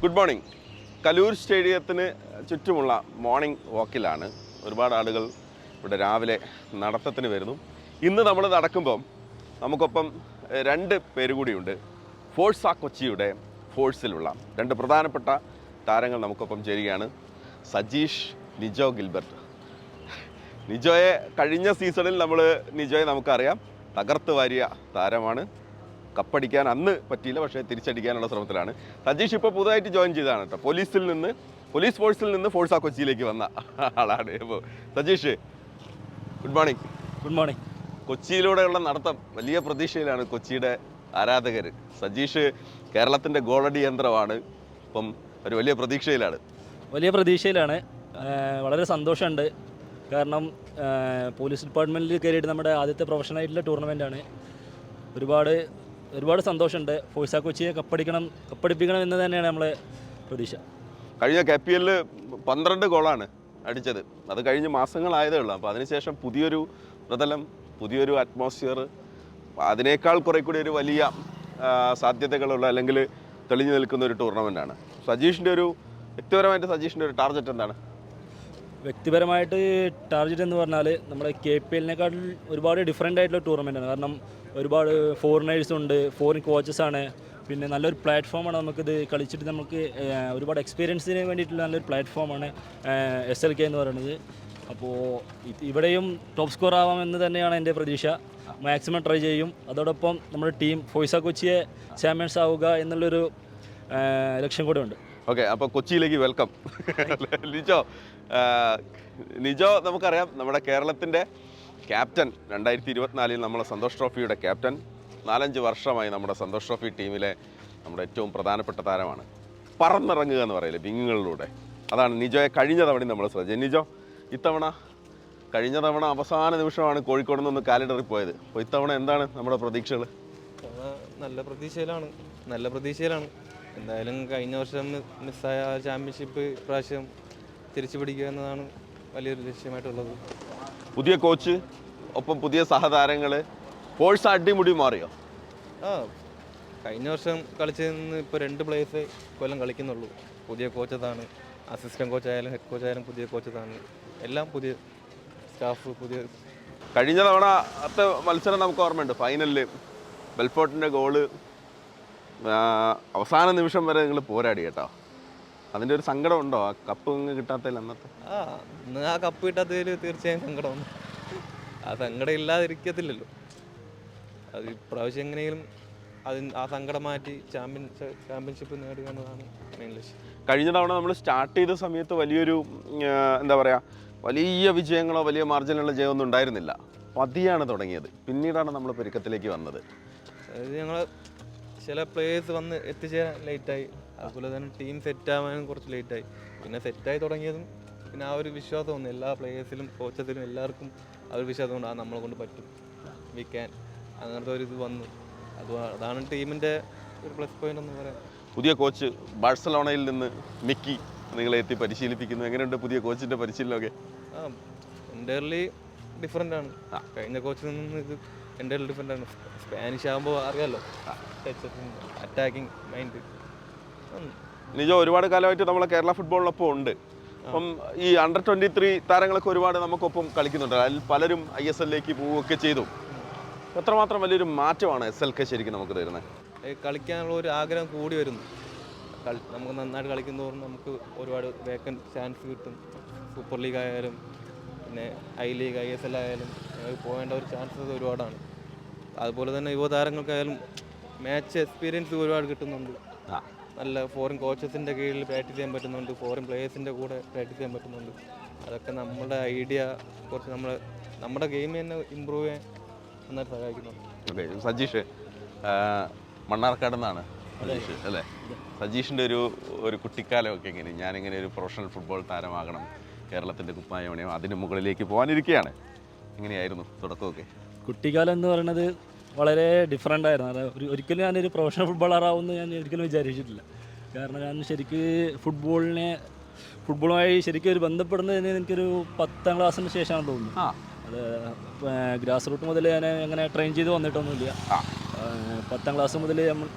Good morning. Kaloor സ്റ്റേഡിയത്തിന് ചുറ്റുമുള്ള morning വാക്കിലാണ്. ഒരുപാട് ആളുകൾ ഇവിടെ രാവിലെ നടത്തത്തിന് വരുന്നു. ഇന്ന് നമ്മൾ നടക്കുമ്പം നമുക്കൊപ്പം രണ്ട് പേര് കൂടിയുണ്ട്. ഫോഴ്സ കൊച്ചിയുടെ ഫോഴ്സിലുള്ള രണ്ട് പ്രധാനപ്പെട്ട താരങ്ങൾ നമുക്കൊപ്പം ചേരുകയാണ്. സജീഷ്, നിജോ ഗിൽബർട്ട്. നിജോയെ കഴിഞ്ഞ സീസണിൽ നിജോയെ നമുക്കറിയാം, തകർത്ത് വാരിയ താരമാണ്. കപ്പടിക്കാൻ അന്ന് പറ്റിയില്ല, പക്ഷേ തിരിച്ചടിക്കാനുള്ള ശ്രമത്തിലാണ്. സജീഷ് ഇപ്പോൾ പുതുതായിട്ട് ജോയിൻ ചെയ്തതാണ് കേട്ടോ. പോലീസ് ഫോഴ്സിൽ നിന്ന് ഫോഴ്സ കൊച്ചിയിലേക്ക് വന്ന ആളാണ്. ഇപ്പോൾ Sajeesh, good morning. Good morning. കൊച്ചിയിലൂടെയുള്ള നടത്തം വലിയ പ്രതീക്ഷയിലാണ് കൊച്ചിയുടെ ആരാധകർ. സജീഷ് കേരളത്തിൻ്റെ ഗോളടി യന്ത്രമാണ്. ഇപ്പം ഒരു വലിയ പ്രതീക്ഷയിലാണ്. വളരെ സന്തോഷമുണ്ട്. കാരണം പോലീസ് ഡിപ്പാർട്ട്മെൻറ്റിൽ കയറിയിട്ട് നമ്മുടെ ആദ്യത്തെ പ്രൊഫഷണലായിട്ടുള്ള ടൂർണമെൻറ്റാണ്. ഒരുപാട് സന്തോഷമുണ്ട്. ഫോഴ്സ കൊച്ചിയെ കപ്പടിപ്പിക്കണം എന്ന് തന്നെയാണ് നമ്മളെ പ്രതീക്ഷ. കഴിഞ്ഞ KPL 12 ഗോളാണ് അടിച്ചത്. അത് കഴിഞ്ഞ് മാസങ്ങളായതേ ഉള്ളൂ. അപ്പോൾ അതിനുശേഷം പുതിയൊരു പ്രതലം, പുതിയൊരു അറ്റ്മോസ്ഫിയർ, അതിനേക്കാൾ കുറെ കൂടി ഒരു വലിയ സാധ്യതകളുള്ള അല്ലെങ്കിൽ തെളിഞ്ഞു നിൽക്കുന്ന ഒരു ടൂർണമെൻറ്റാണ്. വ്യക്തിപരമായിട്ട് സജീഷിൻ്റെ ഒരു ടാർഗറ്റ് എന്താണ്? വ്യക്തിപരമായിട്ട് ടാർഗറ്റ് എന്ന് പറഞ്ഞാൽ നമ്മുടെ KPL ഒരുപാട് ഡിഫറെൻ്റ് ആയിട്ടുള്ള ടൂർണമെൻറ്റാണ്. കാരണം ഒരുപാട് ഫോറിനേഴ്സും ഉണ്ട്, ഫോറിൻ കോച്ചസാണ്. പിന്നെ നല്ലൊരു പ്ലാറ്റ്ഫോമാണ്. നമുക്കിത് കളിച്ചിട്ട് നമുക്ക് ഒരുപാട് എക്സ്പീരിയൻസിന് വേണ്ടിയിട്ടുള്ള നല്ലൊരു പ്ലാറ്റ്ഫോമാണ് SLK എന്ന് പറയുന്നത്. അപ്പോൾ ഇവിടെയും ടോപ്പ് സ്കോർ ആവാമെന്ന് തന്നെയാണ് എൻ്റെ പ്രതീക്ഷ. മാക്സിമം ട്രൈ ചെയ്യും. അതോടൊപ്പം നമ്മുടെ ടീം ഫോഴ്സ കൊച്ചിയെ ചാമ്പ്യൻസ് ആവുക എന്നുള്ളൊരു ലക്ഷ്യം കൂടെ ഉണ്ട്. ഓക്കെ, അപ്പോൾ കൊച്ചിയിലേക്ക് വെൽക്കം. നിജോ നമുക്കറിയാം, നമ്മുടെ കേരളത്തിൻ്റെ ക്യാപ്റ്റൻ. 2024 നമ്മളെ സന്തോഷ് ട്രോഫിയുടെ ക്യാപ്റ്റൻ. 4-5 വർഷമായി നമ്മുടെ സന്തോഷ് ട്രോഫി ടീമിലെ നമ്മുടെ ഏറ്റവും പ്രധാനപ്പെട്ട താരമാണ്. പറന്നിറങ്ങുക എന്ന് പറയില്ലേ, വിങ്ങുകളിലൂടെ. അതാണ് നിജോയെ കഴിഞ്ഞ തവണ നമ്മൾ ശ്രദ്ധിച്ചത്. കഴിഞ്ഞ തവണ അവസാന നിമിഷമാണ് കോഴിക്കോട് നിന്ന് കാലിടറി പോയത്. അപ്പോൾ ഇത്തവണ എന്താണ് നമ്മുടെ പ്രതീക്ഷകൾ? നല്ല പ്രതീക്ഷയിലാണ്. എന്തായാലും കഴിഞ്ഞ വർഷം മിസ്സായ ചാമ്പ്യൻഷിപ്പ് ഇപ്രാവശ്യം തിരിച്ചു പിടിക്കുക എന്നതാണ് വലിയൊരു ലക്ഷ്യമായിട്ടുള്ളത്. പുതിയ കോച്ച്, ഒപ്പം പുതിയ സഹതാരങ്ങൾ, ഫോഴ്സ് അടിമുടി മാറിയോ? കഴിഞ്ഞ വർഷം കളിച്ചതിൽ നിന്ന് ഇപ്പോൾ 2 പ്ലേയേഴ്സ് കൊല്ലം കളിക്കുന്നുള്ളൂ. പുതിയ കോച്ചതാണ്. അസിസ്റ്റൻറ്റ് കോച്ചായാലും ഹെഡ് കോച്ചായാലും പുതിയ കോച്ചതാണ്. എല്ലാം പുതിയ സ്റ്റാഫ്. കഴിഞ്ഞ തവണത്തെ മത്സരം നമുക്ക് ഓർമ്മയുണ്ട്. ഫൈനലിൽ ബെൽഫോർട്ടിൻ്റെ ഗോള് അവസാന നിമിഷം വരെ നിങ്ങൾ പോരാടി കേട്ടോ. അതിൻ്റെ ഒരു സങ്കടം ഉണ്ടോ ആ കപ്പ് കിട്ടാത്തതിൽ? അന്ന് ആ കപ്പ് കിട്ടാത്തതിൽ തീർച്ചയായും സങ്കടമാണ്. ആ സങ്കടം ഇല്ലാതിരിക്കത്തില്ലല്ലോ. അത് ഇപ്രാവശ്യം എങ്ങനെയും ആ സങ്കടം മാറ്റി ചാമ്പ്യൻഷിപ്പ് നേടുക എന്നതാണ് മെയിൻ ലക്ഷ്യം. കഴിഞ്ഞ തവണ നമ്മൾ സ്റ്റാർട്ട് ചെയ്ത സമയത്ത് വലിയൊരു വലിയ വിജയങ്ങളോ വലിയ മാർജിനുള്ള ജയമൊന്നും ഉണ്ടായിരുന്നില്ല. പതിയാണ് തുടങ്ങിയത്. പിന്നീടാണ് നമ്മൾ പെരുക്കത്തിലേക്ക് വന്നത്. അതായത് ഞങ്ങൾ ചില പ്ലേയേഴ്സ് വന്ന് എത്തിച്ചേരാൻ ലേറ്റായി. അതുപോലെ തന്നെ ടീം സെറ്റാവാനും കുറച്ച് ലേറ്റായി. പിന്നെ സെറ്റായി തുടങ്ങിയതും പിന്നെ ആ ഒരു വിശ്വാസം വന്നു എല്ലാ പ്ലേയേഴ്സിലും, കോച്ചസിലും എല്ലാവർക്കും ആ ഒരു വിശ്വാസം കൊണ്ട് നമ്മളെ കൊണ്ട് പറ്റും, വി ക്യാൻ, അങ്ങനത്തെ ഒരു ഇത് വന്നു. അതാണ് ടീമിൻ്റെ ഒരു പ്ലസ് പോയിന്റ് എന്ന് പറയാം. പുതിയ കോച്ച് ബാഴ്സലോണയിൽ നിന്ന് മിക്കി നിങ്ങളെ എത്തി പരിശീലിപ്പിക്കുന്നു. എങ്ങനെയുണ്ട് പുതിയ കോച്ചിൻ്റെ പരിശീലനമൊക്കെ? എൻ്റയർലി ഡിഫറെൻ്റ് ആണ്. കഴിഞ്ഞ കോച്ചിൽ നിന്ന് ഇത് എൻ്റയർലി ഡിഫറെൻ്റ് ആണ്. സ്പാനിഷ് ആകുമ്പോൾ അറിയാമല്ലോ, അറ്റാക്കിങ് മൈൻഡ്. നിജോ, ഒരുപാട് കാലമായിട്ട് നമ്മളെ കേരള ഫുട്ബോളിനൊപ്പം ഉണ്ട്. അപ്പം ഈ അണ്ടർ 23 താരങ്ങളൊക്കെ ഒരുപാട് നമുക്കൊപ്പം കളിക്കുന്നുണ്ട്. അതിൽ പലരും ISLലേക്ക് പോവുകയൊക്കെ ചെയ്തു. എത്രമാത്രം വലിയൊരു മാറ്റമാണ് SLK ശരിക്കും നമുക്ക് തരുന്നത്? കളിക്കാനുള്ള ഒരു ആഗ്രഹം കൂടി വരുന്നു. നമുക്ക് നന്നായിട്ട് കളിക്കുന്നതോറും നമുക്ക് ഒരുപാട് വേക്കൻറ്റ് ചാൻസ് കിട്ടും. സൂപ്പർ ലീഗ് ആയാലും പിന്നെ I ലീഗ്, ISL ആയാലും പോകേണ്ട ഒരു ചാൻസസ് ഒരുപാടാണ്. അതുപോലെ തന്നെ യുവതാരങ്ങൾക്കായാലും മാച്ച് എക്സ്പീരിയൻസ് ഒരുപാട് കിട്ടുന്നുണ്ട്. നല്ല ഫോറിൻ കോച്ചസിൻ്റെ കീഴിൽ പ്രാക്ടീസ് ചെയ്യാൻ പറ്റുന്നുണ്ട്. ഫോറിൻ പ്ലേയേഴ്സിൻ്റെ കൂടെ പ്രാക്ടീസ് ചെയ്യാൻ പറ്റുന്നുണ്ട്. അതൊക്കെ നമ്മുടെ ഐഡിയ കുറച്ച് നമ്മുടെ ഗെയിം തന്നെ ഇമ്പ്രൂവ് ചെയ്യാൻ നന്നായിട്ട് സഹായിക്കുന്നുണ്ട്. ഓക്കെ, സജീഷ് മണ്ണാർക്കാട് നിന്നാണ് സജീഷ് അല്ലേ? സജീഷിൻ്റെ ഒരു കുട്ടിക്കാലമൊക്കെ എങ്ങനെ? ഞാനിങ്ങനെ ഒരു പ്രൊഫഷണൽ ഫുട്ബോൾ താരമാകണം, കേരളത്തിൻ്റെ കുപ്പായമണിയോ അതിന് മുകളിലേക്ക് പോകാനിരിക്കുകയാണ്. എങ്ങനെയായിരുന്നു തുടക്കമൊക്കെ? കുട്ടിക്കാലം എന്ന് പറയുന്നത് വളരെ ഡിഫറെൻ്റ് ആയിരുന്നു. അത് ഒരിക്കലും ഞാനൊരു പ്രൊഫഷണൽ ഫുട്ബോളറാവുമെന്ന് ഞാൻ ഒരിക്കലും വിചാരിച്ചിട്ടില്ല. കാരണം ഞാൻ ഫുട്ബോളുമായി ശരിക്കും ഒരു ബന്ധപ്പെടുന്നത് എനിക്കൊരു 10ാം ക്ലാസ്സിന് ശേഷമാണ് തോന്നുന്നു. അത് ഗ്രാസ് റൂട്ട് മുതൽ ഞാൻ അങ്ങനെ ട്രെയിൻ ചെയ്ത് വന്നിട്ടൊന്നുമില്ല. 10ാം ക്ലാസ് മുതൽ നമ്മൾ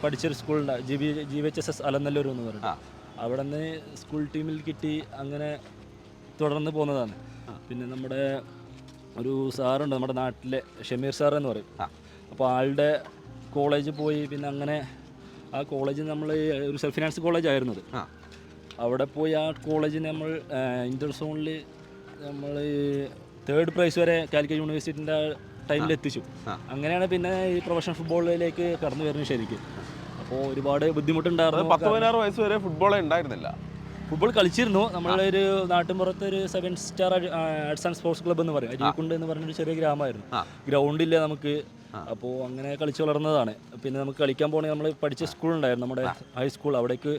പഠിച്ചൊരു സ്കൂളുണ്ട് GVHSS അലനല്ലൂർ എന്ന് പറയുന്നത്. അവിടെ നിന്ന് സ്കൂൾ ടീമിൽ കിട്ടി, അങ്ങനെ തുടർന്ന് പോകുന്നതാണ്. പിന്നെ നമ്മുടെ ഒരു സാറുണ്ട് നമ്മുടെ നാട്ടിലെ ഷമീർ സാർ എന്ന് പറയും. അപ്പോൾ ആളുടെ കോളേജ് പോയി, പിന്നെ അങ്ങനെ ആ കോളേജ് നമ്മൾ ഒരു സെൽഫ് ഫിനാൻസ് കോളേജ് ആയിരുന്നത്. അവിടെ പോയി ആ കോളേജിന് നമ്മൾ ഇൻ്റർ സോണിൽ നമ്മൾ 3rd പ്രൈസ് വരെ കാലിക്കറ്റ് യൂണിവേഴ്സിറ്റിൻ്റെ ടൈമിൽ എത്തിച്ചു. അങ്ങനെയാണ് പിന്നെ ഈ പ്രൊഫഷണൽ ഫുട്ബോളിലേക്ക് കടന്നു വരുന്നത് ശരിക്കും. അപ്പോൾ ഒരുപാട് ബുദ്ധിമുട്ടുണ്ടായിരുന്നു. 16 വയസ്സ് വരെ ഫുട്ബോളേ ഉണ്ടായിരുന്നില്ല. ഫുട്ബോൾ കളിച്ചിരുന്നു. നമ്മളൊരു നാട്ടിൻപുറത്ത് ഒരു 7 star arts and sports club എന്ന് പറയും, അരീക്കുണ്ട് എന്ന് പറഞ്ഞൊരു ചെറിയ ഗ്രാമമായിരുന്നു. ഗ്രൗണ്ടില്ല നമുക്ക്. അപ്പോൾ അങ്ങനെ കളിച്ച് വളർന്നതാണ്. പിന്നെ നമുക്ക് കളിക്കാൻ പോകണമെങ്കിൽ നമ്മൾ പഠിച്ച സ്കൂളുണ്ടായിരുന്നു, നമ്മുടെ ഹൈസ്കൂൾ. അവിടേക്ക്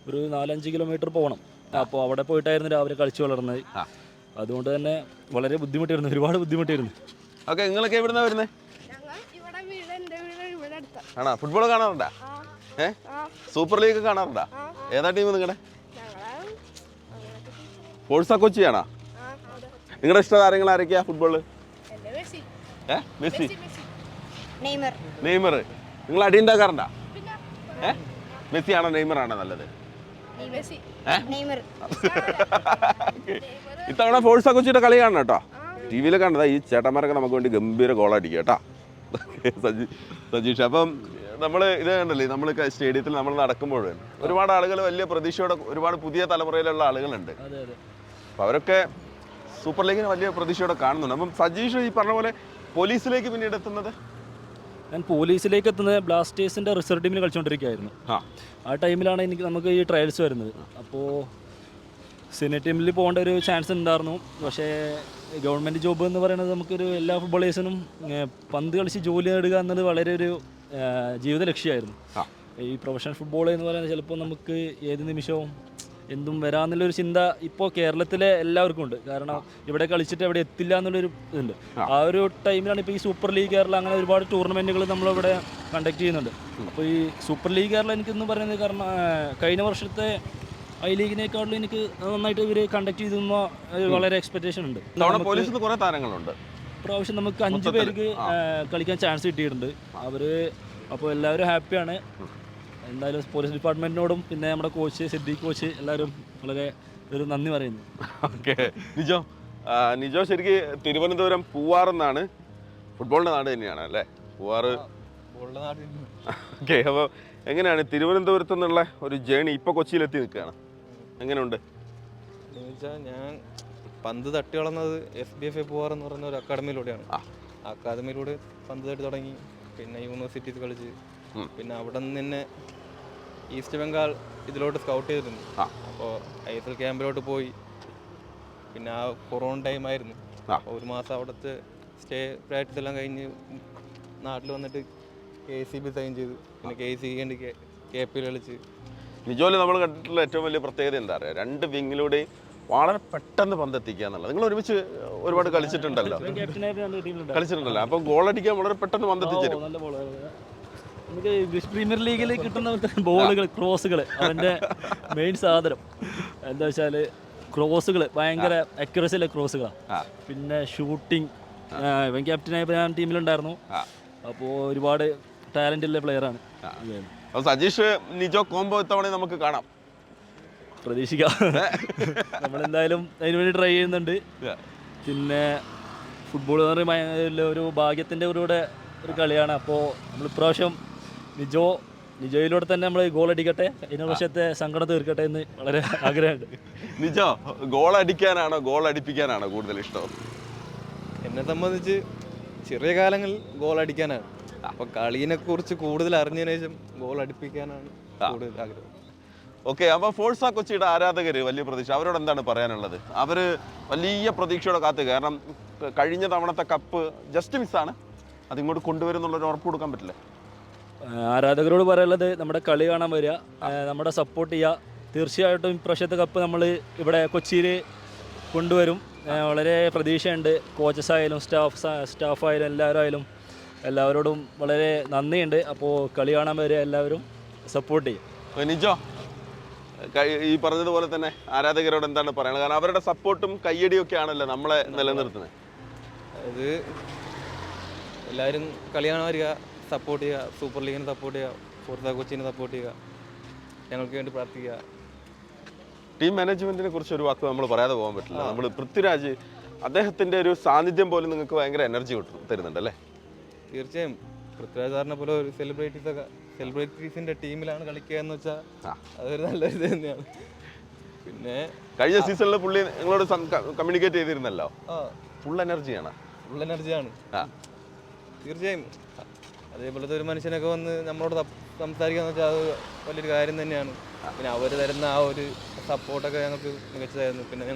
ഒരു 4-5 കിലോമീറ്റർ പോകണം. അപ്പോൾ അവിടെ പോയിട്ടായിരുന്നു രാവിലെ കളിച്ച് വളർന്നത്. അതുകൊണ്ട് തന്നെ വളരെ ബുദ്ധിമുട്ടായിരുന്നു, ഒരുപാട് ബുദ്ധിമുട്ടായിരുന്നു. ഓക്കെ, നിങ്ങളൊക്കെ എവിടുന്നാ വരുന്നത്? ആണോ? ഫുട്ബോൾ കാണാറുണ്ടാ? സൂപ്പർ ലീഗ് കാണാറുണ്ടാ? ഏതാ ടീം നിങ്ങളുടെ? ഫോഴ്സ കൊച്ചിയാണോ? നിങ്ങളുടെ ഇഷ്ട താരങ്ങൾ ആരൊക്കെയാ ഫുട്ബോള്? Messi, Neymar. നിങ്ങൾ അടി ഉണ്ടാക്കാറുണ്ടാ? മെസ്സി ആണോ നെയ്മർ ആണോ നല്ലത്? ഇത്തവണ ഫോഴ്സ കൊച്ചിയുടെ കളി കാണണം കേട്ടോ. TV-യിൽ കണ്ടതാ. ഈ ചേട്ടന്മാരൊക്കെ നമുക്ക് വേണ്ടി ഗംഭീര ഗോളടിക്കുക കേട്ടോ. സജീഷ്, അപ്പം നമ്മൾ ഇത് കണ്ടല്ലേ, നമ്മൾ സ്റ്റേഡിയത്തിൽ നമ്മൾ നടക്കുമ്പോൾ ഒരുപാട് ആളുകൾ വലിയ പ്രതീക്ഷയോടെ, ഒരുപാട് പുതിയ തലമുറയിലുള്ള ആളുകളുണ്ട്. അപ്പോൾ അവരൊക്കെ സൂപ്പർ ലീഗിന് വലിയ പ്രതീക്ഷയോടെ കാണുന്നുണ്ട്. അപ്പം സജീഷ് ഈ പറഞ്ഞ പോലെ പോലീസിലേക്ക് പിന്നീട് എത്തുന്നത്? ഞാൻ പോലീസിലേക്ക് എത്തുന്നത് ബ്ലാസ്റ്റേഴ്സിൻ്റെ റിസർവ് ടീമിൽ കളിച്ചുകൊണ്ടിരിക്കുകയായിരുന്നു. ആ ടൈമിലാണ് നമുക്ക് ഈ ട്രയൽസ് വരുന്നത്. അപ്പോൾ സീനിയർ ടീമിൽ പോകേണ്ട ഒരു ചാൻസ് ഉണ്ടായിരുന്നു. പക്ഷേ ഗവൺമെൻറ് ജോബ് എന്ന് പറയുന്നത് നമുക്കൊരു എല്ലാ ഫുട്ബോളേഴ്സിനും പന്ത് കളിച്ച് ജോലി നേടുക എന്നത് വളരെ ഒരു ജീവിത ലക്ഷ്യമായിരുന്നു. ഈ പ്രൊഫഷണൽ ഫുട്ബോൾ എന്ന് പറയുന്നത് ചിലപ്പോൾ നമുക്ക് ഏത് നിമിഷവും എന്തും വരാമെന്നുള്ളൊരു ചിന്ത ഇപ്പോൾ കേരളത്തിലെ എല്ലാവർക്കും ഉണ്ട്. കാരണം ഇവിടെ കളിച്ചിട്ട് എവിടെ എത്തില്ല എന്നുള്ളൊരു ഇതുണ്ട്. ആ ഒരു ടൈമിലാണ് ഇപ്പോൾ ഈ സൂപ്പർ ലീഗ് കേരള അങ്ങനെ ഒരുപാട് ടൂർണമെൻറ്റുകൾ നമ്മളിവിടെ കണ്ടക്ട് ചെയ്യുന്നുണ്ട്. അപ്പോൾ ഈ സൂപ്പർ ലീഗ് കേരള എനിക്കെന്ന് പറയുന്നത് കാരണം കഴിഞ്ഞ വർഷത്തെ ഐ ലീഗിനേക്കാളും എനിക്ക് നന്നായിട്ട് ഇവർ കണ്ടക്ട് ചെയ്തെന്ന് വളരെ എക്സ്പെക്റ്റേഷൻ ഉണ്ട്. പോലീസിൽ കുറേ താരങ്ങളുണ്ട്. പ്രാവശ്യം നമുക്ക് 5 പേർക്ക് കളിക്കാൻ ചാൻസ് കിട്ടിയിട്ടുണ്ട്. അപ്പോൾ എല്ലാവരും ഹാപ്പിയാണ്. എന്തായാലും പോലീസ് ഡിപ്പാർട്ട്മെൻറ്റിനോടും പിന്നെ നമ്മുടെ കോച്ച് സിദ്ദീഖ് കോച്ച് എല്ലാവരും വളരെ ഒരു നന്ദി പറയുന്നു. ഓക്കെ, നിജോ ശരിക്കും തിരുവനന്തപുരം പൂവാറെന്നാണ് ഫുട്ബോളിൻ്റെ നാട് തന്നെയാണ് അല്ലേ? പൂവാറ്. ഓക്കെ, അപ്പോൾ എങ്ങനെയാണ് തിരുവനന്തപുരത്ത് നിന്നുള്ള ഒരു ജേണി? ഇപ്പോൾ കൊച്ചിയിലെത്തി നിൽക്കുകയാണ്, എങ്ങനെയുണ്ട്? ഞാൻ പന്ത് തട്ടി വളർന്നത് SBFA പൂവാർ എന്ന് പറയുന്ന ഒരു അക്കാഡമിയിലൂടെയാണ്. അക്കാദമിയിലൂടെ പന്ത് തട്ടി തുടങ്ങി, പിന്നെ യൂണിവേഴ്സിറ്റിയിൽ കളിച്ച്, പിന്നെ അവിടെ നിന്ന് തന്നെ ഈസ്റ്റ് ബംഗാൾ ഇതിലോട്ട് സ്കൗട്ട് ചെയ്തിരുന്നു. അപ്പോൾ ISL ക്യാമ്പിലോട്ട് പോയി. പിന്നെ ആ കൊറോണ ടൈമായിരുന്നു. ഒരു മാസം അവിടുത്തെ സ്റ്റേ പ്രാക്ടീസ് എല്ലാം കഴിഞ്ഞ് നാട്ടിൽ വന്നിട്ട് KCB സൈൻ ചെയ്തു. പിന്നെ KCB വേണ്ടി KPL കളിച്ച്. നിജോല് നമ്മൾ കണ്ടിട്ടുള്ള ഏറ്റവും വലിയ പ്രത്യേകത എന്താ പറയുക? 2 വിങ്ങിലൂടെയും വളരെ പെട്ടെന്ന് പന്തെത്തിക്കുക എന്നുള്ളത്. നിങ്ങൾ ഒരുമിച്ച് ഒരുപാട് കളിച്ചിട്ടുണ്ടല്ലോ. അപ്പം ഗോളടിക്കാൻ വളരെ പെട്ടെന്ന് പന്തെത്തിച്ചേരും. നമുക്ക് ഇംഗ്ലീഷ് പ്രീമിയർ ലീഗിൽ കിട്ടുന്ന ബോളുകൾ, ക്രോസുകൾ അവൻ്റെ മെയിൻ സാധനം എന്താ വെച്ചാൽ ക്രോസുകൾ ഭയങ്കര അക്യുറസിയിലെ ക്രോസുകളാണ്. പിന്നെ ഷൂട്ടിങ്, ഇവൻ ക്യാപ്റ്റനായപ്പോൾ ഞാൻ ടീമിലുണ്ടായിരുന്നു. അപ്പോൾ ഒരുപാട് ടാലൻ്റ് ഉള്ള പ്ലെയറാണ്. സജീഷ് നിജോ കോംബോ ഇത്തവണ നമുക്ക് കാണാം, പ്രതീക്ഷിക്കാം. നമ്മളെന്തായാലും അതിനുവേണ്ടി ട്രൈ ചെയ്യുന്നുണ്ട്. പിന്നെ ഫുട്ബോൾ എന്ന് പറയുമ്പോൾ ഒരു ഭാഗ്യത്തിൻ്റെ ഒരു കളിയാണ്. അപ്പോൾ നമ്മൾ ഇപ്രാവശ്യം നിജോയിലൂടെ തന്നെ നമ്മൾ ഗോൾ അടിക്കട്ടെ, കഴിഞ്ഞ വർഷത്തെ സങ്കടം തീർക്കട്ടെ എന്ന് വളരെ ആഗ്രഹമുണ്ട്. നിജോ ഗോൾ അടിക്കാനാണോ ഗോൾ അടിപ്പിക്കാനാണോ കൂടുതൽ ഇഷ്ടം? എന്നെ സംബന്ധിച്ച് ചെറിയ കാലങ്ങളിൽ ഗോൾ അടിക്കാനാണ്. അപ്പോൾ കളീനെ കുറിച്ച് കൂടുതൽ അറിഞ്ഞതിന് ശേഷം ഗോൾ അടിപ്പിക്കാനാണ് കൂടുതൽ ആഗ്രഹം. ഓക്കെ, അപ്പോൾ ഫോഴ്സ കൊച്ചിയുടെ ആരാധകർ വലിയ പ്രതീക്ഷ, അവരോട് എന്താണ് പറയാനുള്ളത്? അവർ വലിയ പ്രതീക്ഷയോടെ കാത്ത്, കാരണം കഴിഞ്ഞ തവണത്തെ കപ്പ് ജസ്റ്റ് മിസ്സാണ്, അതിങ്ങോട്ട് കൊണ്ടുവരുന്നുള്ളൊരു ഉറപ്പ് കൊടുക്കാൻ പറ്റില്ല. ആരാധകരോട് പറയാനുള്ളത് നമ്മുടെ കളി കാണാൻ വരിക, നമ്മുടെ സപ്പോർട്ട് ചെയ്യുക. തീർച്ചയായിട്ടും ഇപ്രാവശ്യത്തെ കപ്പ് നമ്മൾ ഇവിടെ കൊച്ചിയിൽ കൊണ്ടുവരും. വളരെ പ്രതീക്ഷയുണ്ട്. കോച്ചസ് ആയാലും സ്റ്റാഫായാലും എല്ലാവരോടും വളരെ നന്ദിയുണ്ട്. അപ്പോൾ കളി കാണാൻ വരിക, എല്ലാവരും സപ്പോർട്ട് ചെയ്യും. നിജോ ഈ പറഞ്ഞതുപോലെ തന്നെ ആരാധകരോട് എന്താണ് പറയുന്നത്? കാരണം അവരുടെ സപ്പോർട്ടും കയ്യടിയൊക്കെ ആണല്ലോ നമ്മളെ നിലനിർത്തുന്നത്. അത് എല്ലാവരും കളി കാണാൻ വരിക, സപ്പോർട്ട് ചെയ്യുക, സൂപ്പർ ലീഗിനെ സപ്പോർട്ട് ചെയ്യുക, ഫോർസ കൊച്ചിനെ സപ്പോർട്ട് ചെയ്യുക, ഞങ്ങൾക്ക് വേണ്ടി പ്രാർത്ഥിക്കുക. ടീം മാനേജ്മെന്റിനെ കുറിച്ച് ഒരു വാക്ക് നമ്മൾ പറയാതെ പോകാൻ പറ്റില്ല. നമ്മൾ പൃഥ്വിരാജ് അദ്ദേഹത്തിന്റെ ഒരു സാന്നിധ്യം പോലും നിങ്ങൾക്ക് ഭയങ്കര എനർജി തരുന്നുണ്ട് അല്ലേ? തീർച്ചയായും പൃഥ്വിരാജ് സാറിനെ പോലെ ഒരു സെലിബ്രിറ്റീസിന്റെ ടീമിലാണ് കളിക്കുക എന്ന് വെച്ചാൽ അതൊരു നല്ലൊരു ഇത് തന്നെയാണ്. പിന്നെ കഴിഞ്ഞ സീസണിൽ പുള്ളി നിങ്ങളോട് കമ്മ്യൂണിക്കേറ്റ് ചെയ്തിരുന്നല്ലോ, ഫുൾ എനർജിയാണ്. ഫുൾ എനർജിയാണ് തീർച്ചയായും. അതേപോലത്തെ ഒരു മനുഷ്യനൊക്കെ വന്ന് നമ്മളോട് സംസാരിക്കാന്ന് വെച്ചാൽ അത് വലിയൊരു കാര്യം തന്നെയാണ്. പിന്നെ അവർ തരുന്ന ആ ഒരു സപ്പോർട്ടൊക്കെ ഞങ്ങൾക്ക് മികച്ചതായിരുന്നു. പിന്നെ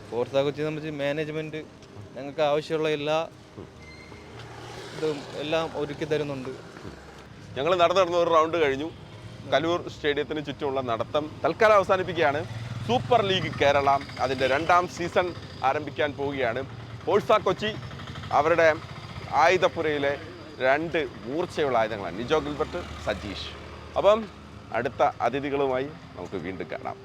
ഫോർസ കൊച്ചിയെ സംബന്ധിച്ച് മാനേജ്മെൻറ്റ് ഞങ്ങൾക്ക് ആവശ്യമുള്ള ഇതും എല്ലാം ഒരുക്കി തരുന്നുണ്ട്. ഞങ്ങൾ നടന്ന ഒരു റൗണ്ട് കഴിഞ്ഞു. കലൂർ സ്റ്റേഡിയത്തിന് ചുറ്റുമുള്ള നടത്തം തൽക്കാലം അവസാനിപ്പിക്കുകയാണ്. സൂപ്പർ ലീഗ് കേരള അതിൻ്റെ 2ാം സീസൺ ആരംഭിക്കാൻ പോവുകയാണ്. ഫോർസ കൊച്ചി അവരുടെ ആയുധപ്പുരയിലെ 2 മൂർച്ചയുള്ള ആയുധങ്ങളാണ് നിജോ ഗിൽബർട്ട്, സജീഷ്. അപ്പം അടുത്ത അതിഥികളുമായി നമുക്ക് വീണ്ടും കാണാം.